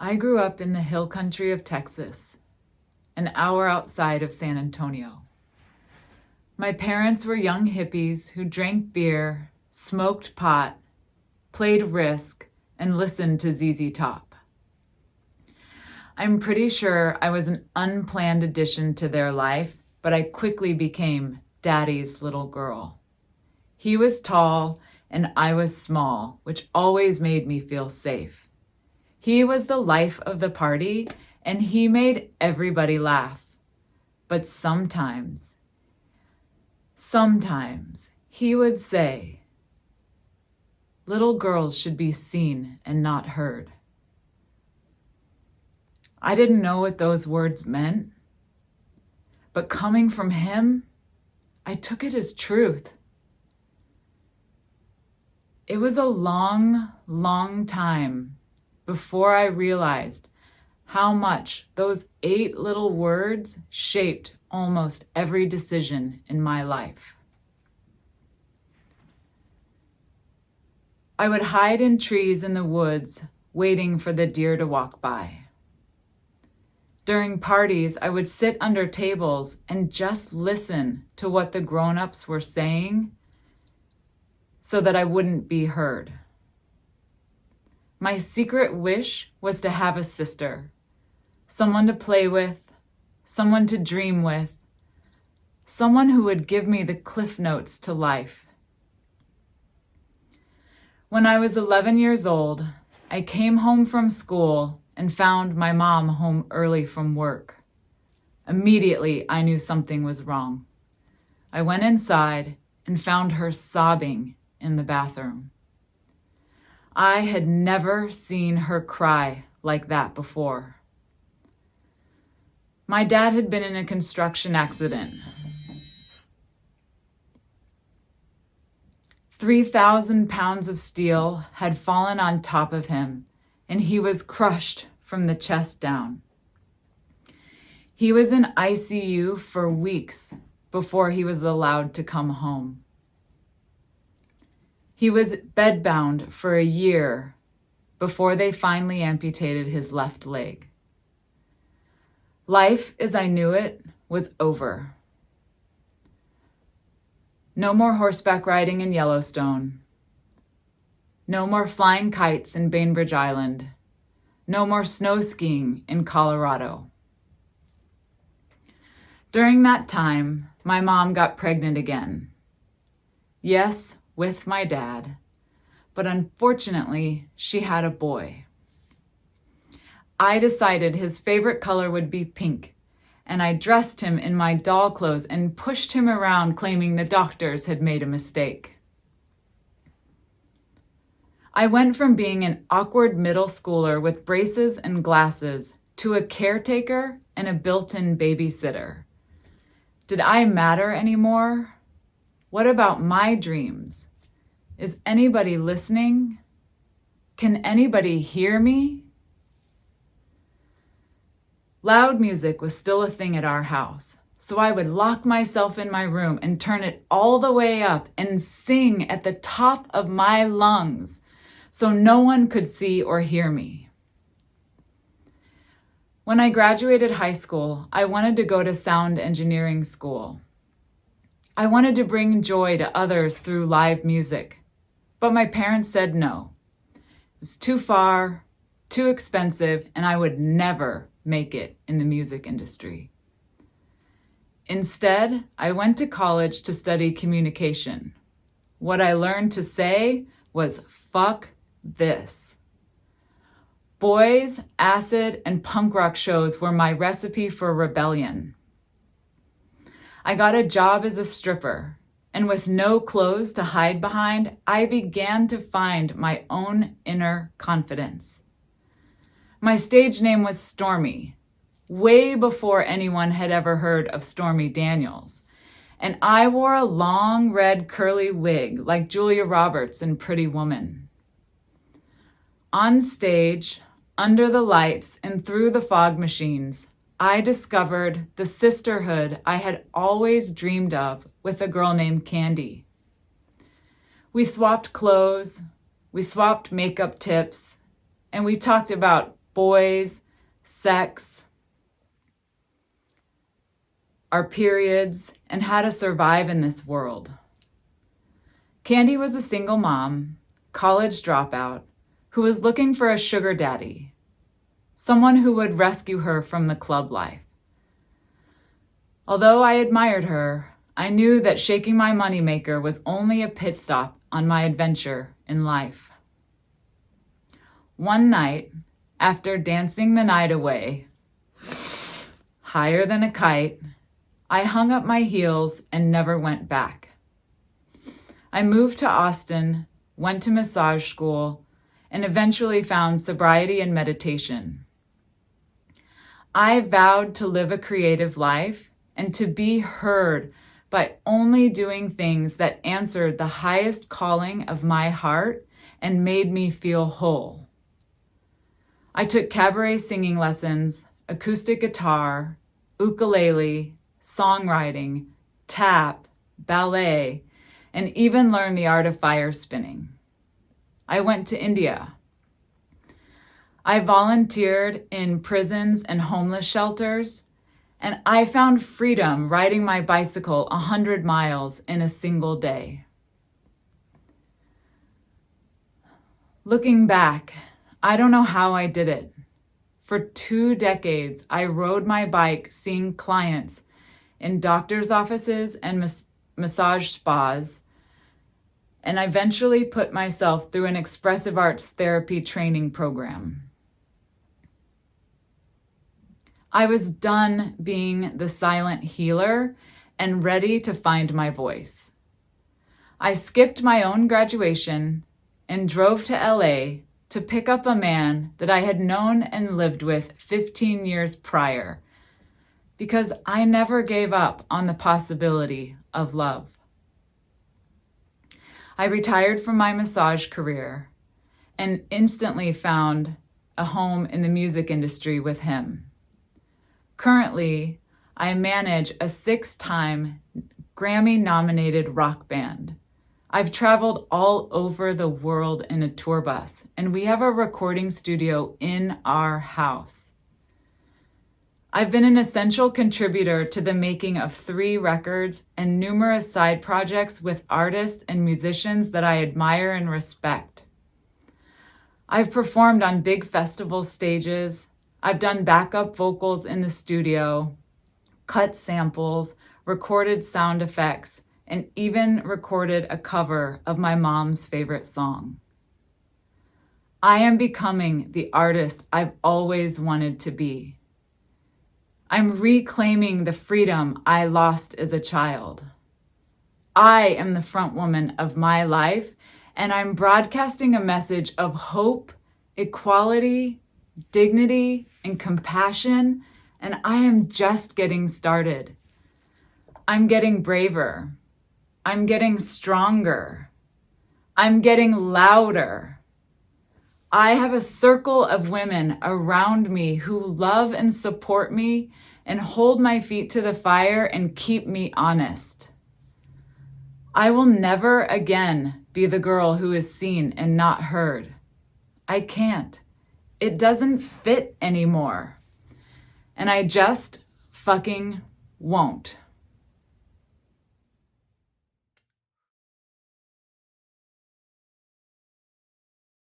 I grew up in the hill country of Texas, an hour outside of San Antonio. My parents were young hippies who drank beer, smoked pot, played Risk, and listened to ZZ Top. I'm pretty sure I was an unplanned addition to their life, but I quickly became Daddy's little girl. He was tall and I was small, which always made me feel safe. He was the life of the party and he made everybody laugh. But sometimes he would say, "Little girls should be seen and not heard." I didn't know what those words meant, but coming from him, I took it as truth. It was a long, long time before I realized how much those 8 little words shaped almost every decision in my life. I would hide in trees in the woods, waiting for the deer to walk by. During parties, I would sit under tables and just listen to what the grown-ups were saying so that I wouldn't be heard. My secret wish was to have a sister, someone to play with, someone to dream with, someone who would give me the cliff notes to life. When I was 11 years old, I came home from school and found my mom home early from work. Immediately, I knew something was wrong. I went inside and found her sobbing in the bathroom. I had never seen her cry like that before. My dad had been in a construction accident. 3,000 pounds of steel had fallen on top of him, and he was crushed from the chest down. He was in ICU for weeks before he was allowed to come home. He was bedbound for a year before they finally amputated his left leg. Life as I knew it was over. No more horseback riding in Yellowstone. No more flying kites in Bainbridge Island. No more snow skiing in Colorado. During that time, my mom got pregnant again. Yes, with my dad, but unfortunately, she had a boy. I decided his favorite color would be pink, and I dressed him in my doll clothes and pushed him around claiming the doctors had made a mistake. I went from being an awkward middle schooler with braces and glasses to a caretaker and a built-in babysitter. Did I matter anymore? What about my dreams? Is anybody listening? Can anybody hear me? Loud music was still a thing at our house, so I would lock myself in my room and turn it all the way up and sing at the top of my lungs so no one could see or hear me. When I graduated high school, I wanted to go to sound engineering school. I wanted to bring joy to others through live music, but my parents said no. It was too far, too expensive, and I would never make it in the music industry. Instead, I went to college to study communication. What I learned to say was, "Fuck this." Boys, acid, and punk rock shows were my recipe for rebellion. I got a job as a stripper, and with no clothes to hide behind, I began to find my own inner confidence. My stage name was Stormy, way before anyone had ever heard of Stormy Daniels, and I wore a long red curly wig like Julia Roberts in Pretty Woman. On stage, under the lights and through the fog machines, I discovered the sisterhood I had always dreamed of with a girl named Candy. We swapped clothes, we swapped makeup tips, and we talked about boys, sex, our periods, and how to survive in this world. Candy was a single mom, college dropout, who was looking for a sugar daddy, someone who would rescue her from the club life. Although I admired her, I knew that shaking my moneymaker was only a pit stop on my adventure in life. One night, after dancing the night away, higher than a kite, I hung up my heels and never went back. I moved to Austin, went to massage school, and eventually found sobriety and meditation. I vowed to live a creative life and to be heard by only doing things that answered the highest calling of my heart and made me feel whole. I took cabaret singing lessons, acoustic guitar, ukulele, songwriting, tap, ballet, and even learned the art of fire spinning. I went to India. I volunteered in prisons and homeless shelters, and I found freedom riding my bicycle 100 miles in a single day. Looking back, I don't know how I did it. For 2 decades, I rode my bike seeing clients in doctor's offices and massage spas, and I eventually put myself through an expressive arts therapy training program. I was done being the silent healer and ready to find my voice. I skipped my own graduation and drove to LA to pick up a man that I had known and lived with 15 years prior, because I never gave up on the possibility of love. I retired from my massage career and instantly found a home in the music industry with him. Currently, I manage a 6-time Grammy-nominated rock band. I've traveled all over the world in a tour bus, and we have a recording studio in our house. I've been an essential contributor to the making of 3 records and numerous side projects with artists and musicians that I admire and respect. I've performed on big festival stages. I've done backup vocals in the studio, cut samples, recorded sound effects, and even recorded a cover of my mom's favorite song. I am becoming the artist I've always wanted to be. I'm reclaiming the freedom I lost as a child. I am the front woman of my life, and I'm broadcasting a message of hope, equality, dignity, and compassion, and I am just getting started. I'm getting braver. I'm getting stronger. I'm getting louder. I have a circle of women around me who love and support me and hold my feet to the fire and keep me honest. I will never again be the girl who is seen and not heard. I can't. It doesn't fit anymore. And I just fucking won't.